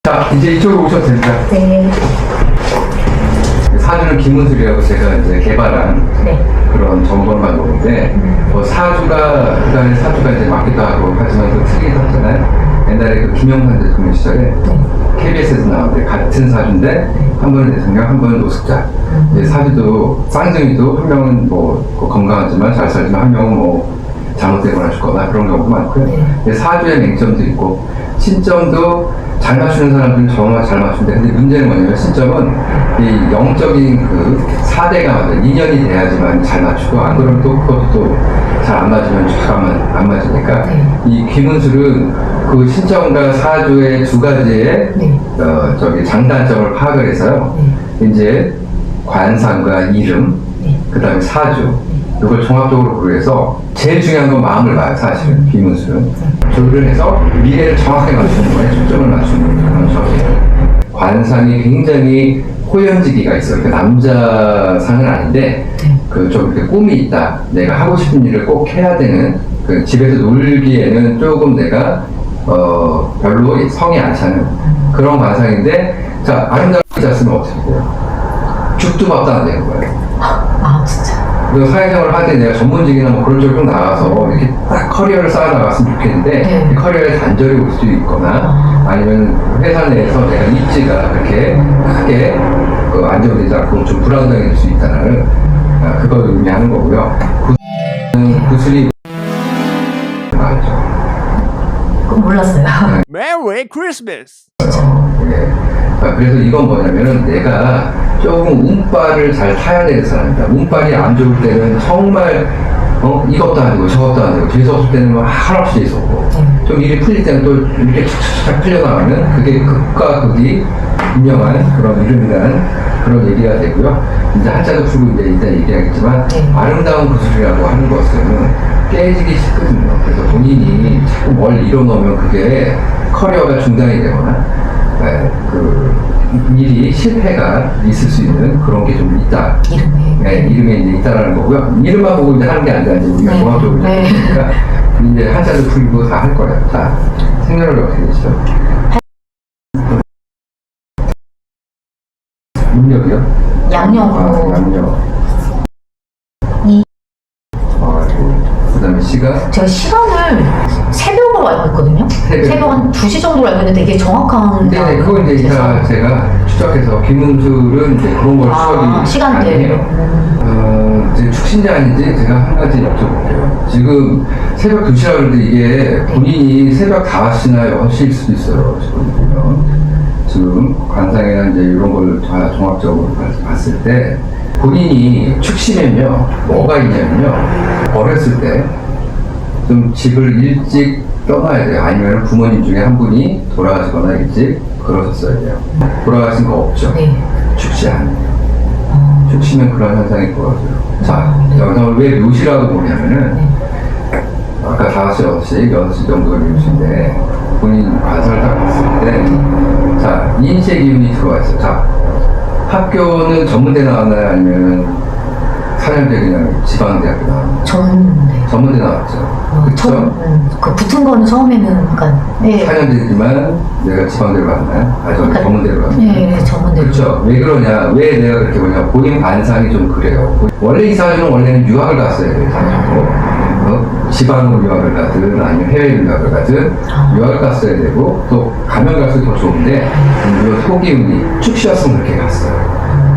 자, 이제 이쪽으로 오셔도 됩니다. 네. 사주는 김은술이라고 제가 이제 개발한 네. 그런 점검 방법인데, 사주가, 그 다음에 사주가 이제 맞기도 하고, 하지만 또 틀리기도 하잖아요. 옛날에 그 김영삼 대통령 시절에 KBS에서 나오는데, 같은 사주인데, 한 번은 대통령, 한 번은 노숙자. 이제 사주도, 쌍둥이도 한 명은 뭐 건강하지만 잘 살지만 한 명은 뭐 잘못되거나 죽거나 그런 경우도 많고요. 근데 사주의 맹점도 있고, 신점도 잘 맞추는 사람들은 정말 잘 맞춘데, 근데 문제는 뭐냐면 신점은 이 영적인 그 4대가 맞아요. 인연이 돼야지만 잘 맞추고, 안 그러면 또 그것도 또 잘 안 맞으면 안 맞으니까. 이 귀문술은 그 신점과 사주의 두 가지의 장단점을 파악을 해서요. 이제 관상과 이름, 그 다음에 사주, 이걸 종합적으로 고려해서 제일 중요한 건 마음을 봐요, 사실은. 비문술은. 조율을 해서 미래를 정확하게 맞추는 거예요. 초점을 맞추는 그런 점이에요. 관상이 굉장히 호연지기가 있어요. 그러니까 남자상은 아닌데, 좀 이렇게 꿈이 있다. 내가 하고 싶은 일을 꼭 해야 되는, 집에서 놀기에는 조금 내가, 별로 성이 안 차는 그런 관상인데, 자, 아름답지 않으면 어떻게 돼요? 죽도 밥도 안 되는 거예요. 아, 진짜. 사회생활을 할 때 내가 전문직이나 뭐 그런 쪽으로 나가서 이렇게 딱 커리어를 쌓아 나갔으면 좋겠는데 이 커리어에 단절이 올 수도 있거나 아니면 회사 내에서 내가 입지가 그렇게 크게 안정되지 않고 좀 불안정해질 수 있다는 그걸 의미하는 거고요. 구슬이 맞죠. 그건 몰랐어요. Merry Christmas! 그래서 이건 뭐냐면은 내가 조금 운빨을 잘 타야 되는 사람이다. 운빨이 안 좋을 때는 정말 이것도 아니고 저것도 아니고 재수없을 때는 막 한없이 재수없고 좀 일이 풀릴 때는 또 이렇게 착착착 풀려나가면 그게 극과 극이 분명한 그런 이름이라는 그런 얘기가 되고요. 이제 한자도 풀고 이제 일단 얘기하겠지만 아름다운 구슬이라고 하는 것은 깨지기 쉽거든요. 그래서 본인이 자꾸 뭘 이뤄놓으면 그게 커리어가 중단이 되거나 일이 실패가 있을 수 있는 그런 게 좀 있다. 이름에 이제 있다라는 거고요. 이름만 보고 이제 하는 게 아니라 이제 우리가 종합적으로 보니까 이제 한자도 풀고 다 할 거예요. 자, 생년월일 어떻게 되시죠? 음력이요? 양력으로. 양력. 그 다음에 시간? 제가 시간을 새벽으로 알고 있거든요. 새벽 한 2시 정도로 알고 있는데 이게 정확한. 네, 그거 이제 이따 제가 추적해서 김문술은 이제 그런 걸 추적이 시간대로. 이제 축신지 아닌지 제가 한 가지 여쭤볼게요. 지금 새벽 2시라고 그러는데 이게 본인이 새벽 5시나 6시일 수도 있어요. 지금 관상이나 이제 이런 걸 다 종합적으로 봤을 때 본인이 축시면요, 뭐가 있냐면요, 어렸을 때 좀 집을 일찍 떠나야 돼요. 아니면 부모님 중에 한 분이 돌아가시거나 일찍 그러셨어야 돼요. 돌아가신 거 없죠? 축시 아니에요. 축시면 그런 현상이 벌어져요. 자, 영상을 왜 묘시라고 보냐면은 아까 5시, 6시 정도가 묘시인데 본인 관상을 딱 봤을 때 자, 인쇄 기운이 들어와 있어요. 자, 학교는 전문대 나왔나요? 아니면 4년제 그냥 지방대학교 나왔나요? 전문대 나왔죠. 그쵸? 그 붙은 거는 처음에는 약간. 4년제지만 내가 지방대로 갔나요? 그러니까, 전문대로 갔나요? 네, 전문대로. 그렇죠. 왜 그러냐? 왜 내가 그렇게 보냐? 본인 관상이 좀 그래요. 원래 이 사람은 원래는 유학을 갔어야 돼요. 지방으로 유학을 가든 아니면 해외 유학을 가든 유학을 갔어야 되고 또 가면 갈수록 더 좋은데 물론 소기운이 축시였으면 그렇게 갔어요.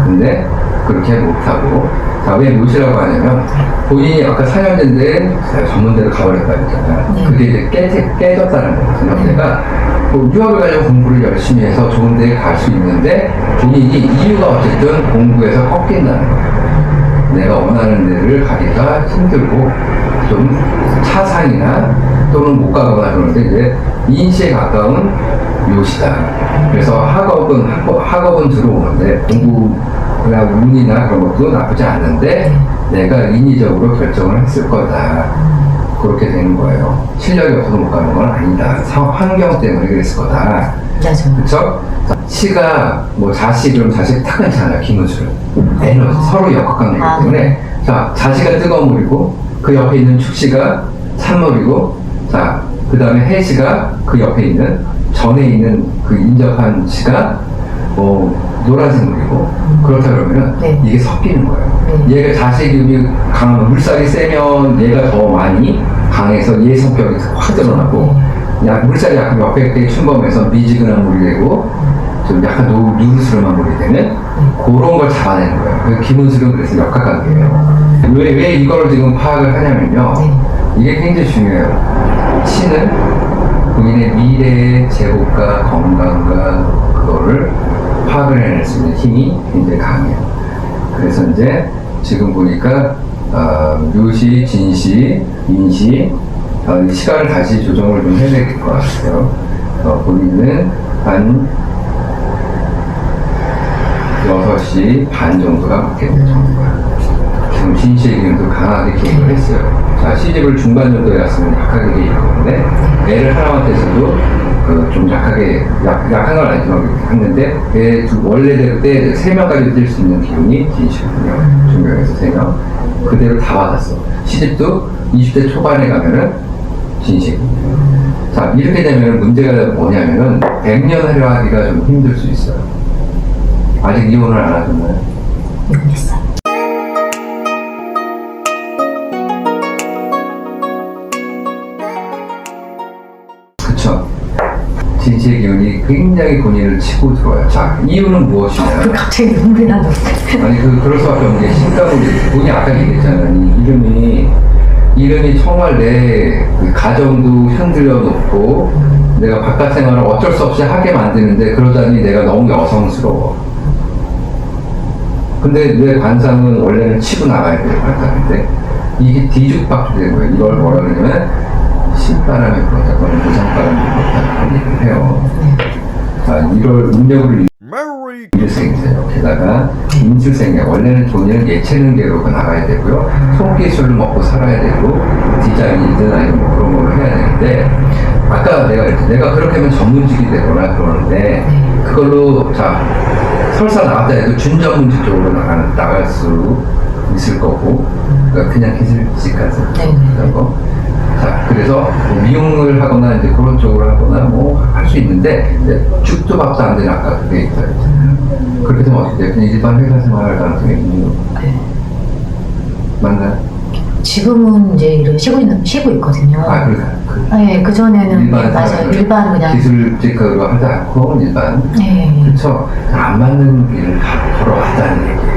근데 그렇게 못하고 자, 왜 못이라고 하냐면 본인이 아까 4년제인데 전문대로 가버렸다 했잖아요. 그게 이제 깨졌다는 거거든요. 내가 유학을 가려고 공부를 열심히 해서 좋은 데에 갈 수 있는데 본인이 이유가 어쨌든 공부에서 꺾인다는 거예요. 내가 원하는 데를 가기가 힘들고 좀 차상이나 또는 못 가거나 그러는데 이제 인시에 가까운 묘시다. 그래서 학업은 들어오는데 공부나 운이나 그런 것도 나쁘지 않은데 내가 인위적으로 결정을 했을 거다. 그렇게 되는 거예요. 실력이 없어서 못 가는 건 아니다. 환경 때문에 그랬을 거다. 그렇죠? 시가 뭐 자식 그럼 자식 딱 괜찮아요. 김은술 에너지 서로 역학관계이기 때문에 자, 자시가 뜨거운 물이고 그 옆에 있는 축시가 찬물이고 자, 그 다음에 해시가 그 옆에 있는 전에 있는 그 인접한 지가 노란색물이고 그렇다 그러면 네. 이게 섞이는 거예요. 네. 얘가 자세균이 강하면 물살이 세면 얘가 더 많이 강해서 얘 성격이 확 드러나고 물살이 약간 역백되게 충범해서 미지근한 물이 되고 좀 약간 누르스름한 물이 되면 그런 걸 잡아내는 거예요. 그래서 기문술은 그래서 역학관계예요. 왜 이걸 지금 파악을 하냐면요. 네. 이게 굉장히 중요해요. 신은 본인의 미래의 제복과 건강과 그거를 파악을 해낼 수 있는 힘이 굉장히 강해요. 그래서 이제 지금 보니까 묘시, 진시, 인시 시간을 다시 조정을 좀 해야 될 것 같아요. 본인은 한 6시 반 정도가 맞겠네요. 지금 진시의 기운도 강하게 개입을 했어요. 자, 시집을 중반 정도에 갔으면 약하게 개입을 하는데 애를 하나한테서도 좀 약한 건 아니지만 했는데 애 원래대로 때 3명까지 뛸 수 있는 기운이 진시거든요. 중명에서 3명. 그대로 다 받았어. 시집도 20대 초반에 가면은 진시. 자, 이렇게 되면 문제가 뭐냐면은 100년 하려 하기가 좀 힘들 수 있어요. 아직 이혼을 안 하셨나요? 이혼했어요. 그쵸. 진시의 기운이 굉장히 본인을 치고 들어와요. 자, 이유는 무엇이냐? 갑자기 눈물이 나는데. 아니, 그럴 수밖에 없는 게 신가물이, 본인이 아까 얘기했잖아요. 이 이름이 정말 내 가정도 흔들려 놓고 내가 바깥 생활을 어쩔 수 없이 하게 만드는데 그러자니 내가 너무 여성스러워. 근데 내 관상은 원래는 치고 나가야 돼요, 관상인데 이게 뒤죽박죽 된 거예요. 이걸 뭐라 그러냐면 신바람이 불었다 또는 무성바람이 불었다 그런 얘기를 해요. 자, 이걸 운명으로 Merry 인술생이세요. 게다가 인술생이야. 원래는 돈을 예체능계로 나가야 되고요. 손기술을 먹고 살아야 되고 디자인이든 아니면 뭐 그런 걸 해야 되는데 아까 내가 그렇게 하면 전문직이 되거나 그러는데 그걸로 자 설사 나갔다 해도 준전문직 쪽으로 나갈 수 있을 거고 그러니까 그냥 기술직 같은 그런 거. 자, 그래서 뭐 미용을 하거나 이제 그런 쪽으로 하거나 뭐 할 수 있는데 죽도 밥도 안 되는 아까 그게 있잖아요. 그렇게 되면 어떻게 돼요? 그냥 일반 회사 생활할 가능성이 있는 거 맞나요? 지금은 이제 일을 쉬고 있거든요. 네, 그전에는 맞아요. 일반 그냥 기술직으로 하지 않고 일반 네. 그쵸? 안 맞는 일을 바로 하자는 얘기예요.